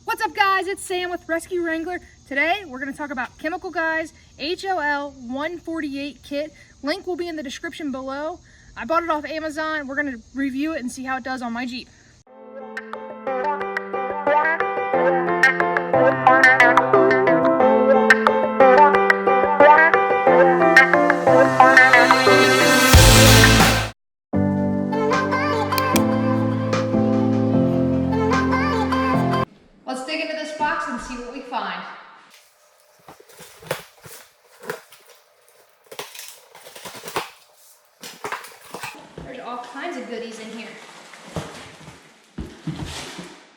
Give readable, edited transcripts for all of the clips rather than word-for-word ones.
What's up guys, it's Sam with Rescue Wrangler. Today we're going to talk about Chemical Guys HOL 148 kit. Link will be in the description below. I bought it off Amazon. We're going to review it and see how it does on my Jeep. Let's dig into this box and see what we find. There's all kinds of goodies in here.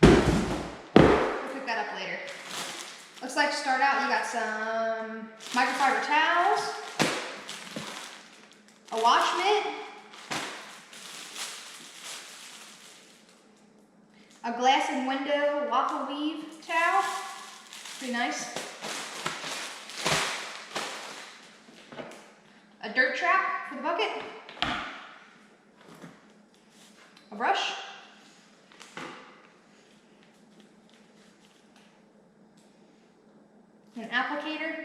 We'll pick that up later. Looks like to start out you got some microfiber towels, a wash mitt, a glass and window waffle weave towel, pretty nice. A dirt trap for the bucket. A brush. An applicator.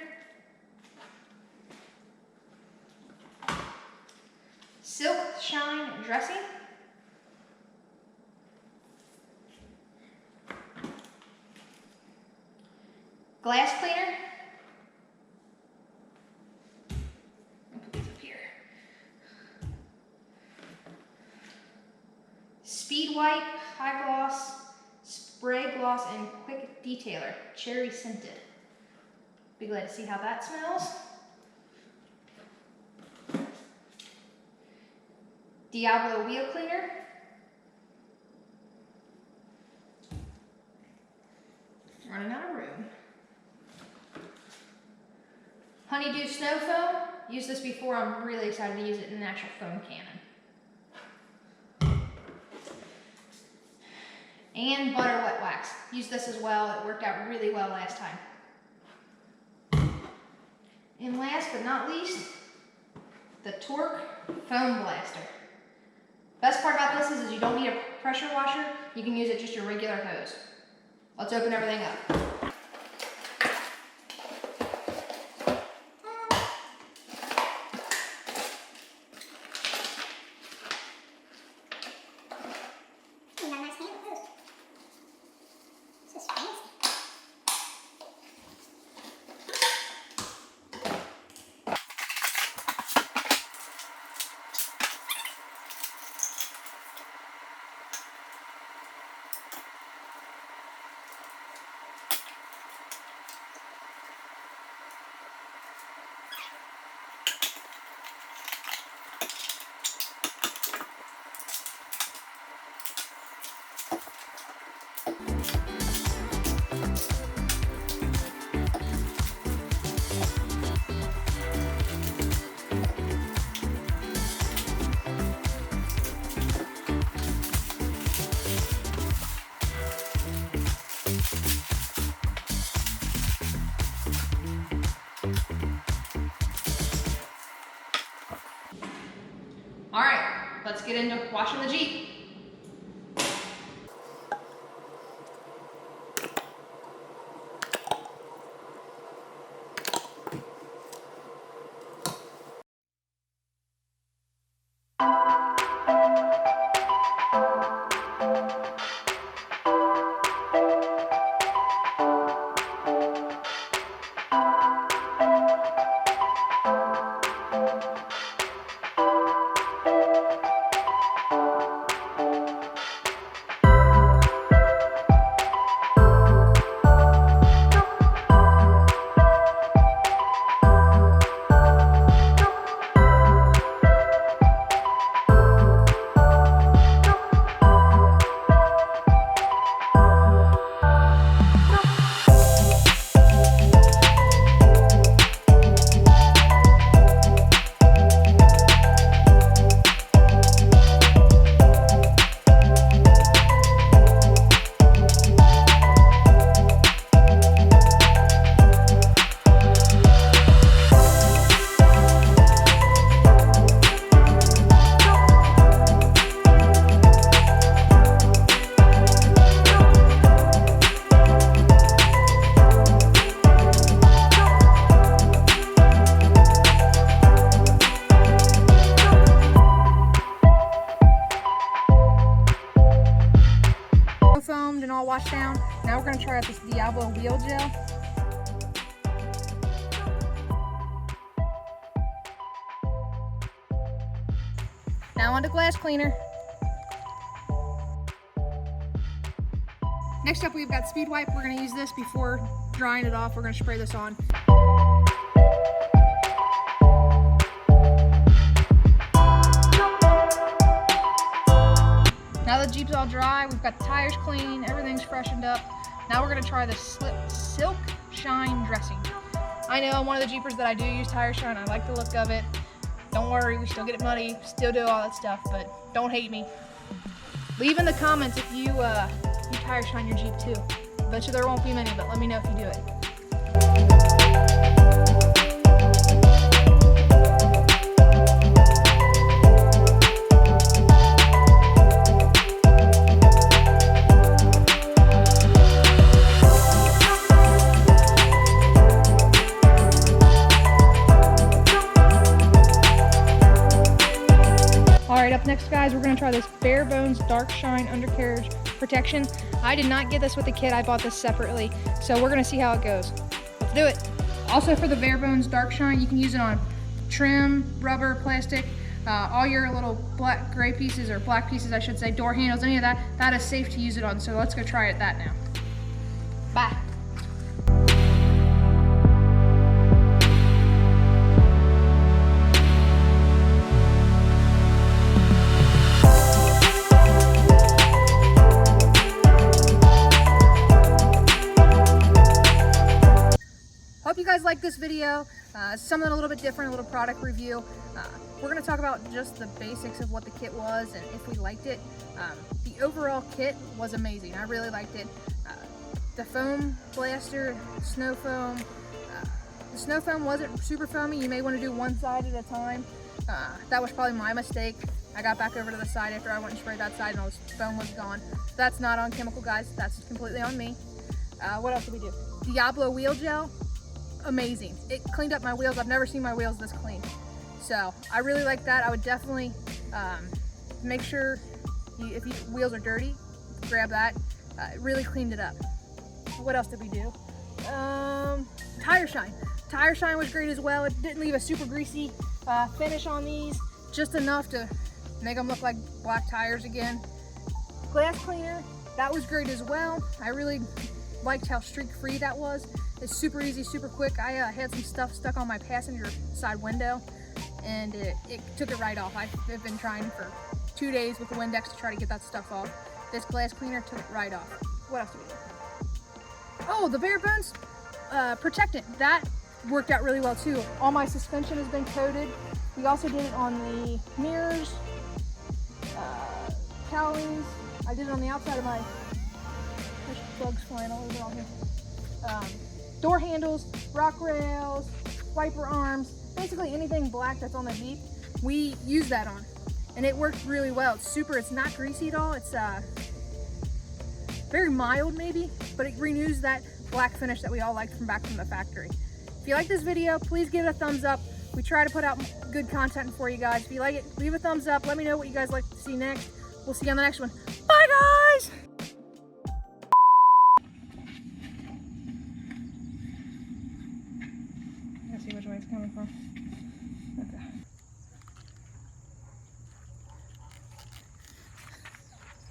Silk shine dressing. Glass cleaner. I'll put these up here. Speed wipe, high gloss, spray gloss, and quick detailer, cherry scented. Be glad to see how that smells. Diablo wheel cleaner. Running out of room. Honeydew snow foam. Used this before. I'm really excited to use it in an actual foam cannon. And butter wet wax. Used this as well. It worked out really well last time. And last but not least, the Torque foam blaster. Best part about this is you don't need a pressure washer. You can use it just your regular hose. Let's open everything up. All right, let's get into washing the Jeep. Now we're going to try out this Diablo wheel gel. Now onto glass cleaner. Next up we've got speed wipe. We're going to use this before drying it off. We're going to spray this on. Now the Jeep's all dry, we've got the tires clean, everything's freshened up. Now we're gonna try the Silk Shine dressing. I know I'm one of the Jeepers that I do use tire shine. I like the look of it. Don't worry, we still get it muddy, still do all that stuff, but don't hate me. Leave in the comments if you tire shine your Jeep too. Bet you there won't be many, but let me know if you do it. Alright, up next guys, we're going to try this Bare Bones Dark Shine Undercarriage Protection. I did not get this with the kit, I bought this separately, so we're going to see how it goes. Let's do it! Also for the Bare Bones Dark Shine, you can use it on trim, rubber, plastic, all your little gray pieces, or black pieces I should say, door handles, any of that, that is safe to use it on, so let's go try that now. Bye! Hope you guys like this video. Something a little bit different, a little product review. We're going to talk about just the basics of what the kit was and if we liked it. The overall kit was amazing. I really liked it. The foam blaster, snow foam. The snow foam wasn't super foamy. You may want to do one side at a time. That was probably my mistake. I got back over to the side after I went and sprayed that side and all the foam was gone. That's not on Chemical Guys. That's completely on me. What else did we do? Diablo wheel gel. Amazing. It cleaned up my wheels. I've never seen my wheels this clean. So I really like that. I would definitely make sure if your wheels are dirty, grab that. It really cleaned it up. What else did we do? Tire shine. Tire shine was great as well. It didn't leave a super greasy finish on these, just enough to make them look like black tires again. Glass cleaner, that was great as well. I really liked how streak-free that was. It's super easy, super quick. I had some stuff stuck on my passenger side window and it took it right off. I've been trying for 2 days with the Windex to try to get that stuff off. This glass cleaner took it right off. What else do we do? Oh, the Bare Bones protectant. That worked out really well too. All my suspension has been coated. We also did it on the mirrors, cowlings. I did it on the outside of my, there's bugs flying all over on here. Door handles, rock rails, wiper arms, basically anything black that's on the Jeep, we use that on. And it worked really well. It's not greasy at all. It's very mild maybe, but it renews that black finish that we all liked from back from the factory. If you like this video, please give it a thumbs up. We try to put out good content for you guys. If you like it, leave a thumbs up. Let me know what you guys like to see next. We'll see you on the next one. Bye guys! Let's see which way it's coming from. Okay.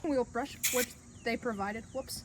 Wheel brush, which they provided. Whoops.